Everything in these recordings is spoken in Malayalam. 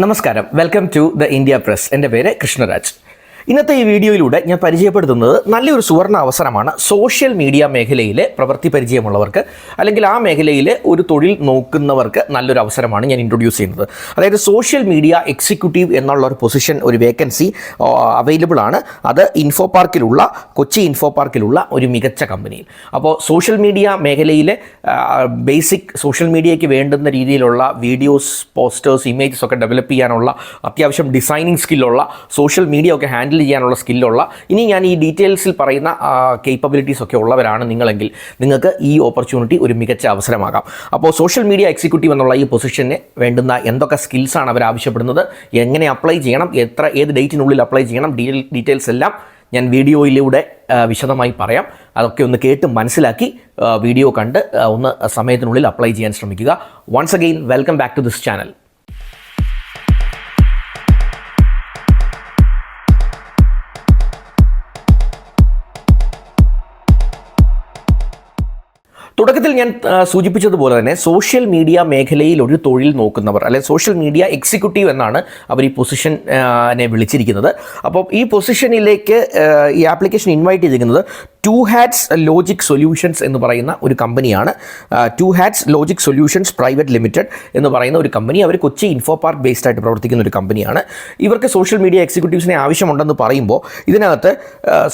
നമസ്കാരം, welcome to the India press. എൻ്റെ പേര് കൃഷ്ണരാജ്. ഇന്നത്തെ ഈ വീഡിയോയിലൂടെ ഞാൻ പരിചയപ്പെടുത്തുന്നത് നല്ലൊരു സുവർണ അവസരമാണ്. സോഷ്യൽ മീഡിയ മേഖലയിലെ പ്രവൃത്തി പരിചയമുള്ളവർക്ക് അല്ലെങ്കിൽ ആ മേഖലയിൽ ഒരു തൊഴിൽ നോക്കുന്നവർക്ക് നല്ലൊരു അവസരമാണ് ഞാൻ ഇൻട്രൊഡ്യൂസ് ചെയ്യുന്നത്. അതായത് സോഷ്യൽ മീഡിയ എക്സിക്യൂട്ടീവ് എന്നുള്ള ഒരു പൊസിഷൻ, ഒരു വേക്കൻസി അവൈലബിൾ ആണ്. അത് കൊച്ചി ഇൻഫോപാർക്കിലുള്ള ഒരു മികച്ച കമ്പനിയിൽ. അപ്പോൾ സോഷ്യൽ മീഡിയ മേഖലയിലെ ബേസിക് സോഷ്യൽ മീഡിയയ്ക്ക് വേണ്ടുന്ന രീതിയിലുള്ള വീഡിയോസ്, പോസ്റ്റേഴ്സ്, ഇമേജസ് ഒക്കെ ഡെവലപ്പ് ചെയ്യാനുള്ള അത്യാവശ്യം ഡിസൈനിങ് സ്കില്ലുള്ള, സോഷ്യൽ മീഡിയ ഒക്കെ ഹാൻഡിൽ ചെയ്യാനുള്ള സ്കില്ലുള്ള, ഇനി ഞാൻ ഈ ഡീറ്റെയിൽസിൽ പറയുന്ന കേപ്പബിലിറ്റീസ് ഒക്കെ ഉള്ളവരാണ് നിങ്ങളെങ്കിൽ നിങ്ങൾക്ക് ഈ ഓപ്പർച്യൂണിറ്റി ഒരു മികച്ച അവസരമാകാം. അപ്പോൾ സോഷ്യൽ മീഡിയ എക്സിക്യൂട്ടീവ് എന്നുള്ള ഈ പൊസിഷന് വേണ്ടുന്ന എന്തൊക്കെ സ്കിൽസാണ് അവർ ആവശ്യപ്പെടുന്നത്, എങ്ങനെ അപ്ലൈ ചെയ്യണം, ഏത് ഡേറ്റിനുള്ളിൽ അപ്ലൈ ചെയ്യണം, ഡീറ്റെയിൽസ് എല്ലാം ഞാൻ വീഡിയോയിലൂടെ വിശദമായി പറയാം. അതൊക്കെ ഒന്ന് കേട്ട് മനസ്സിലാക്കി വീഡിയോ കണ്ട് ഒന്ന് സമയത്തിനുള്ളിൽ അപ്ലൈ ചെയ്യാൻ ശ്രമിക്കുക. Once again welcome back to this channel. തുടക്കത്തിൽ ഞാൻ സൂചിപ്പിച്ചതുപോലെ തന്നെ സോഷ്യൽ മീഡിയ മേഖലയിൽ ഒരു തൊഴിൽ നോക്കുന്നവർ, അല്ലെങ്കിൽ സോഷ്യൽ മീഡിയ എക്സിക്യൂട്ടീവ് എന്നാണ് അവർ ഈ പൊസിഷനെ വിളിച്ചിരിക്കുന്നത്. അപ്പോൾ ഈ പൊസിഷനിലേക്ക് ഈ ആപ്ലിക്കേഷൻ ഇൻവൈറ്റ് ചെയ്തിരിക്കുന്നത് ടു ഹാറ്റ്സ് ലോജിക് സൊല്യൂഷൻസ് എന്ന് പറയുന്ന ഒരു കമ്പനിയാണ്. Two hats logic solutions private limited എന്ന് പറയുന്ന ഒരു കമ്പനി. അവർ കൊച്ചി ഇൻഫോപാർക്ക് ബേസ്ഡ് ആയിട്ട് പ്രവർത്തിക്കുന്ന ഒരു കമ്പനിയാണ്. ഇവർക്ക് സോഷ്യൽ മീഡിയ എക്സിക്യൂട്ടീവ്സിനെ ആവശ്യമുണ്ടെന്ന് പറയുമ്പോൾ ഇതിനകത്ത്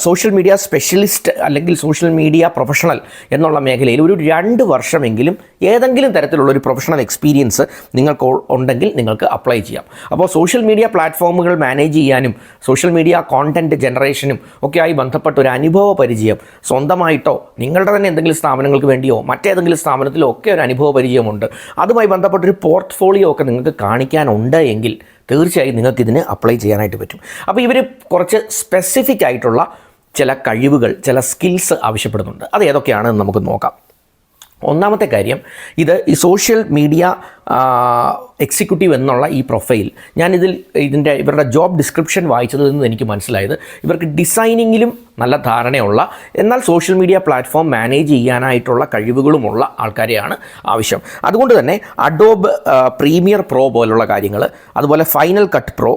സോഷ്യൽ മീഡിയ സ്പെഷ്യലിസ്റ്റ് അല്ലെങ്കിൽ സോഷ്യൽ മീഡിയ പ്രൊഫഷണൽ എന്നുള്ള മേഖലയിൽ ഒരു 2 വർഷമെങ്കിലും ഏതെങ്കിലും തരത്തിലുള്ള ഒരു പ്രൊഫഷണൽ എക്സ്പീരിയൻസ് നിങ്ങൾക്ക് ഉണ്ടെങ്കിൽ നിങ്ങൾക്ക് അപ്ലൈ ചെയ്യാം. അപ്പോൾ സോഷ്യൽ മീഡിയ പ്ലാറ്റ്ഫോമുകൾ മാനേജ് ചെയ്യാനും സോഷ്യൽ മീഡിയ കോണ്ടൻറ്റ് ജനറേഷനും ഒക്കെയായി ബന്ധപ്പെട്ട ഒരു അനുഭവ പരിചയം സ്വന്തമായിട്ടോ നിങ്ങളുടെ തന്നെ എന്തെങ്കിലും സ്ഥാപനങ്ങൾക്ക് വേണ്ടിയോ മറ്റേതെങ്കിലും സ്ഥാപനത്തിലോ ഒക്കെ ഒരു അനുഭവ പരിചയമുണ്ട്, അതുമായി ബന്ധപ്പെട്ടൊരു പോർട്ട്ഫോളിയോ ഒക്കെ നിങ്ങൾക്ക് കാണിക്കാനുണ്ട് എങ്കിൽ തീർച്ചയായും നിങ്ങൾക്കിതിന് അപ്ലൈ ചെയ്യാനായിട്ട് പറ്റും. അപ്പോൾ ഇവർ കുറച്ച് സ്പെസിഫിക് ആയിട്ടുള്ള ചില കഴിവുകൾ, ചില സ്കിൽസ് ആവശ്യപ്പെടുന്നുണ്ട്. അത് ഏതൊക്കെയാണെന്ന് നമുക്ക് നോക്കാം. ഒന്നാമത്തെ കാര്യം, ഈ സോഷ്യൽ മീഡിയ എക്സിക്യൂട്ടീവ് എന്നുള്ള ഈ പ്രൊഫൈൽ ഇവരുടെ ജോബ് ഡിസ്ക്രിപ്ഷൻ വായിച്ചതിൽ നിന്ന് എനിക്ക് മനസ്സിലായത് ഇവർക്ക് ഡിസൈനിങ്ങിലും നല്ല ധാരണയുള്ള, എന്നാൽ സോഷ്യൽ മീഡിയ പ്ലാറ്റ്ഫോം മാനേജ് ചെയ്യാനായിട്ടുള്ള കഴിവുകളുമുള്ള ആൾക്കാരെയാണ് ആവശ്യം. അതുകൊണ്ട് തന്നെ അഡോബ് പ്രീമിയർ പ്രോ പോലുള്ള കാര്യങ്ങൾ, അതുപോലെ ഫൈനൽ കട്ട് പ്രോ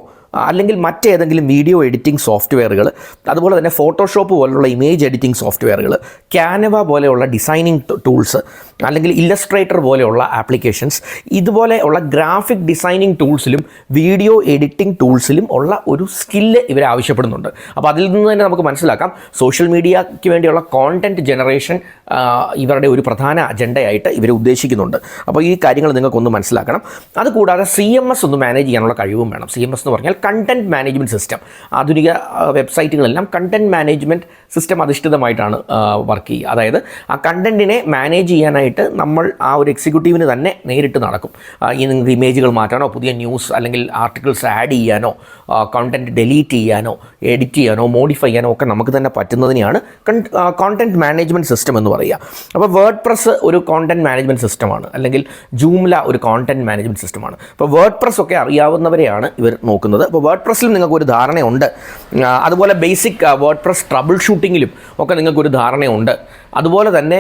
അല്ലെങ്കിൽ മറ്റേതെങ്കിലും വീഡിയോ എഡിറ്റിംഗ് സോഫ്റ്റ്വെയറുകൾ, അതുപോലെ തന്നെ ഫോട്ടോഷോപ്പ് പോലുള്ള ഇമേജ് എഡിറ്റിംഗ് സോഫ്റ്റ്വെയറുകൾ, ക്യാൻവ പോലെയുള്ള ഡിസൈനിങ് ടൂൾസ്, അല്ലെങ്കിൽ ഇല്ലസ്ട്രേറ്റർ പോലെയുള്ള ആപ്ലിക്കേഷൻസ്, ഇതുപോലെയുള്ള ഗ്രാഫിക് ഡിസൈനിങ് ടൂൾസിലും വീഡിയോ എഡിറ്റിംഗ് ടൂൾസിലും ഉള്ള ഒരു സ്കില്ല് ഇവർ ആവശ്യപ്പെടുന്നുണ്ട്. അപ്പോൾ അതിൽ നിന്ന് തന്നെ നമുക്ക് മനസ്സിലാക്കാം സോഷ്യൽ മീഡിയയ്ക്ക് വേണ്ടിയുള്ള കോണ്ടൻറ്റ് ജനറേഷൻ ഇവരുടെ ഒരു പ്രധാന അജണ്ടയായിട്ട് ഇവർ ഉദ്ദേശിക്കുന്നുണ്ട്. അപ്പോൾ ഈ കാര്യങ്ങൾ നിങ്ങൾക്കൊന്ന് മനസ്സിലാക്കണം. അതുകൂടാതെ CMS ഒന്ന് മാനേജ് ചെയ്യാനുള്ള കഴിവും വേണം. CMS എന്ന് പറഞ്ഞാൽ കണ്ടൻറ്റ് മാനേജ്മെൻറ്റ് സിസ്റ്റം. ആധുനിക വെബ്സൈറ്റുകളെല്ലാം കണ്ടൻറ്റ് മാനേജ്മെൻറ്റ് സിസ്റ്റം അധിഷ്ഠിതമായിട്ടാണ് വർക്ക് ചെയ്യുക. അതായത് ആ കണ്ടൻറ്റിനെ മാനേജ് ചെയ്യാനായിട്ട് നമ്മൾ ആ ഒരു എക്സിക്യൂട്ടീവിന് തന്നെ നേരിട്ട് നടക്കും. നിങ്ങൾക്ക് ഇമേജുകൾ മാറ്റാനോ, പുതിയ ന്യൂസ് അല്ലെങ്കിൽ ആർട്ടിക്കിൾസ് ആഡ് ചെയ്യാനോ, കണ്ടൻറ്റ് ഡിലീറ്റ് ചെയ്യാനോ, എഡിറ്റ് ചെയ്യാനോ, മോഡിഫൈ ചെയ്യാനോ ഒക്കെ നമുക്ക് തന്നെ പറ്റുന്നതിനെയാണ് കോണ്ടൻറ്റ് മാനേജ്മെൻറ്റ് സിസ്റ്റം എന്ന് പറയുക. അപ്പോൾ വേർഡ് പ്രസ് ഒരു കോണ്ടൻറ്റ് മാനേജ്മെൻറ്റ് സിസ്റ്റമാണ്, അല്ലെങ്കിൽ ജൂംല ഒരു കോണ്ടൻറ്റ് മാനേജ്മെൻറ്റ് സിസ്റ്റമാണ്. അപ്പോൾ വേർഡ് പ്രസ് ഒക്കെ അറിയാവുന്നവരെയാണ് ഇവർ നോക്കുന്നത്. അപ്പോൾ വേർഡ് പ്രസ്സിലും നിങ്ങൾക്കൊരു ധാരണയുണ്ട്. അതുപോലെ ബേസിക് വേർഡ് പ്രസ് ട്രബിൾ ഷൂട്ടിങ്ങിലും ഒക്കെ നിങ്ങൾക്കൊരു ധാരണയുണ്ട്. അതുപോലെ തന്നെ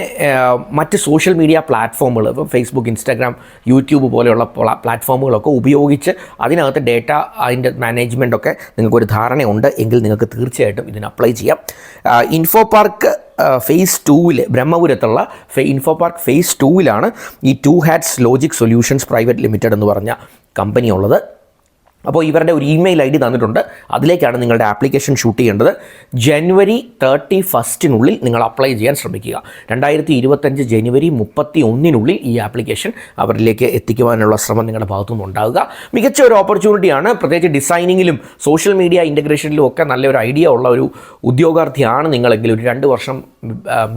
മറ്റ് സോഷ്യൽ മീഡിയ പ്ലാറ്റ്ഫോമുകൾ, ഇപ്പോൾ ഫേസ്ബുക്ക്, ഇൻസ്റ്റാഗ്രാം, യൂട്യൂബ് പോലെയുള്ള പ്ലാറ്റ്ഫോമുകളൊക്കെ ഉപയോഗിച്ച് അതിനകത്ത് ഡേറ്റ, അതിൻ്റെ മാനേജ്മെൻറ്റൊക്കെ നിങ്ങൾക്കൊരു ധാരണയുണ്ട് എങ്കിൽ നിങ്ങൾക്ക് തീർച്ചയായിട്ടും ഇതിന് അപ്ലൈ ചെയ്യാം. ഇൻഫോപാർക്ക് ഫേസ് 2 ബ്രഹ്മപുരത്തുള്ള ഇൻഫോപാർക്ക് ഫേസ് 2 ഈ two hats logic solutions private limited എന്ന് പറഞ്ഞ കമ്പനി ഉള്ളത്. അപ്പോൾ ഇവരുടെ ഒരു ഇമെയിൽ ID തന്നിട്ടുണ്ട്. അതിലേക്കാണ് നിങ്ങളുടെ ആപ്ലിക്കേഷൻ ഷൂട്ട് ചെയ്യേണ്ടത്. ജനുവരി 31 നിങ്ങൾ അപ്ലൈ ചെയ്യാൻ ശ്രമിക്കുക. 2025 ജനുവരി 31 ഈ ആപ്ലിക്കേഷൻ അവരിലേക്ക് എത്തിക്കുവാനുള്ള ശ്രമം നിങ്ങളുടെ ഭാഗത്തുനിന്ന് ഉണ്ടാകുക. മികച്ച ഒരു ഓപ്പർച്യൂണിറ്റിയാണ്. പ്രത്യേകിച്ച് ഡിസൈനിങ്ങിലും സോഷ്യൽ മീഡിയ ഇൻ്റഗ്രേഷനിലും ഒക്കെ നല്ലൊരു ഐഡിയ ഉള്ള ഒരു ഉദ്യോഗാർത്ഥിയാണ് നിങ്ങളെങ്കിൽ, ഒരു 2 വർഷം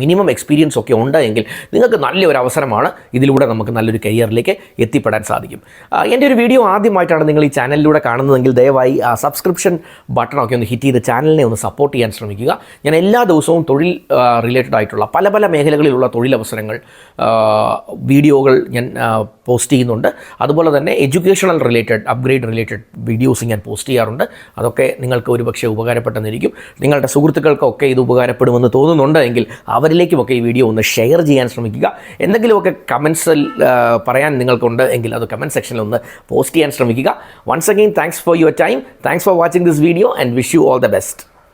മിനിമം എക്സ്പീരിയൻസ് ഒക്കെ ഉണ്ടെങ്കിൽ നിങ്ങൾക്ക് നല്ലൊരു അവസരമാണ്. ഇതിലൂടെ നമുക്ക് നല്ലൊരു കരിയറിലേക്ക് എത്തിപ്പെടാൻ സാധിക്കും. എൻ്റെ ഒരു വീഡിയോ ആദ്യമായിട്ടാണ് നിങ്ങൾ ഈ ചാനലിലൂടെ കാണുന്നതെങ്കിൽ ദയവായി ആ സബ്സ്ക്രിപ്ഷൻ ബട്ടണൊക്കെ ഒന്ന് ഹിറ്റ് ചെയ്ത് ചാനലിനെ ഒന്ന് സപ്പോർട്ട് ചെയ്യാൻ ശ്രമിക്കുക. ഞാൻ എല്ലാ ദിവസവും തൊഴിൽ റിലേറ്റഡ് ആയിട്ടുള്ള പല മേഖലകളിലുള്ള തൊഴിലവസരങ്ങൾ, വീഡിയോകൾ ഞാൻ പോസ്റ്റ് ചെയ്യുന്നുണ്ട്. അതുപോലെ തന്നെ educational related, upgrade related videos ഞാൻ പോസ്റ്റ് ചെയ്യാറുണ്ട്. അതൊക്കെ നിങ്ങൾക്ക് ഒരുപക്ഷെ ഉപകാരപ്പെട്ടെന്നിരിക്കും. നിങ്ങളുടെ സുഹൃത്തുക്കൾക്കൊക്കെ ഇത് ഉപകാരപ്പെടുമെന്ന് തോന്നുന്നുണ്ടെങ്കിൽ ഉണ്ടെങ്കിൽ അവരിലേക്കുമൊക്കെ ഈ വീഡിയോ ഒന്ന് ഷെയർ ചെയ്യാൻ ശ്രമിക്കുക. എന്തെങ്കിലുമൊക്കെ കമൻസിൽ പറയാൻ നിങ്ങൾക്കുണ്ട് എങ്കിൽ അത് കമൻറ്റ് സെക്ഷനിൽ ഒന്ന് പോസ്റ്റ് ചെയ്യാൻ ശ്രമിക്കുക. Once again thanks for your time, thanks for watching this video and wish you all the best.